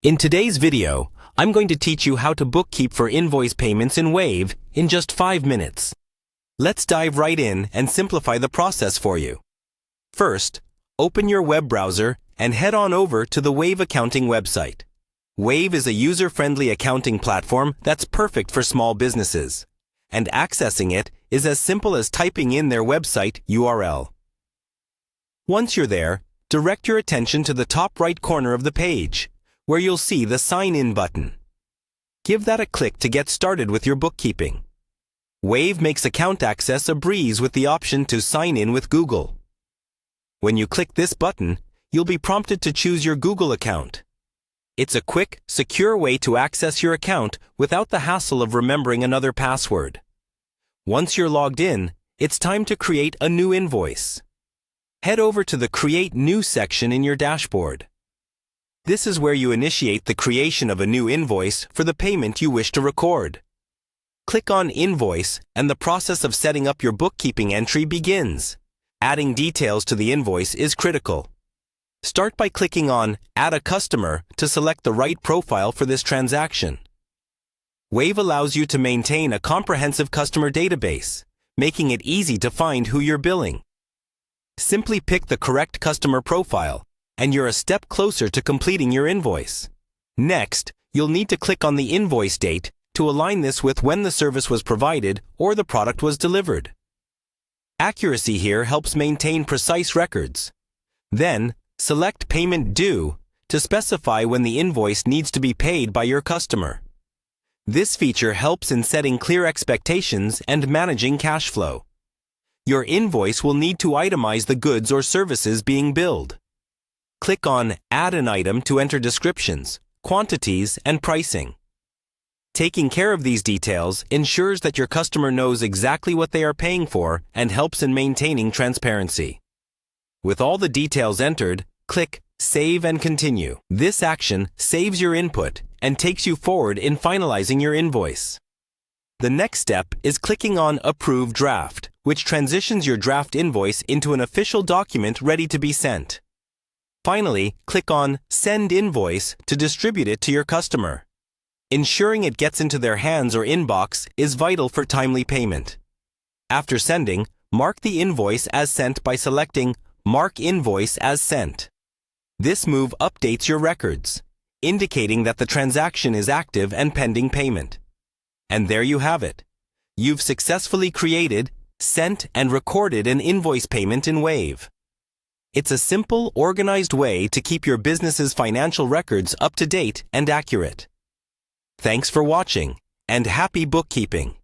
In today's video, I'm going to teach you how to bookkeep for invoice payments in Wave in just 5 minutes. Let's dive right in and simplify the process for you. First, open your web browser and head on over to the Wave accounting website. Wave is a user-friendly accounting platform that's perfect for small businesses, and accessing it is as simple as typing in their website URL. Once you're there, direct your attention to the top right corner of the page, where you'll see the Sign In button. Give that a click to get started with your bookkeeping. Wave makes account access a breeze with the option to sign in with Google. When you click this button, you'll be prompted to choose your Google account. It's a quick, secure way to access your account without the hassle of remembering another password. Once you're logged in, it's time to create a new invoice. Head over to the Create New section in your dashboard. This is where you initiate the creation of a new invoice for the payment you wish to record. Click on Invoice and the process of setting up your bookkeeping entry begins. Adding details to the invoice is critical. Start by clicking on Add a Customer to select the right profile for this transaction. Wave allows you to maintain a comprehensive customer database, making it easy to find who you're billing. Simply pick the correct customer profile, and you're a step closer to completing your invoice. Next, you'll need to click on the invoice date to align this with when the service was provided or the product was delivered. Accuracy here helps maintain precise records. Then, select Payment Due to specify when the invoice needs to be paid by your customer. This feature helps in setting clear expectations and managing cash flow. Your invoice will need to itemize the goods or services being billed. Click on Add an item to enter descriptions, quantities, and pricing. Taking care of these details ensures that your customer knows exactly what they are paying for and helps in maintaining transparency. With all the details entered, click Save and Continue. This action saves your input and takes you forward in finalizing your invoice. The next step is clicking on Approve Draft, which transitions your draft invoice into an official document ready to be sent. Finally, click on Send Invoice to distribute it to your customer. Ensuring it gets into their hands or inbox is vital for timely payment. After sending, mark the invoice as sent by selecting Mark Invoice as Sent. This move updates your records, indicating that the transaction is active and pending payment. And there you have it. You've successfully created, sent, and recorded an invoice payment in Wave. It's a simple, organized way to keep your business's financial records up to date and accurate. Thanks for watching, and happy bookkeeping!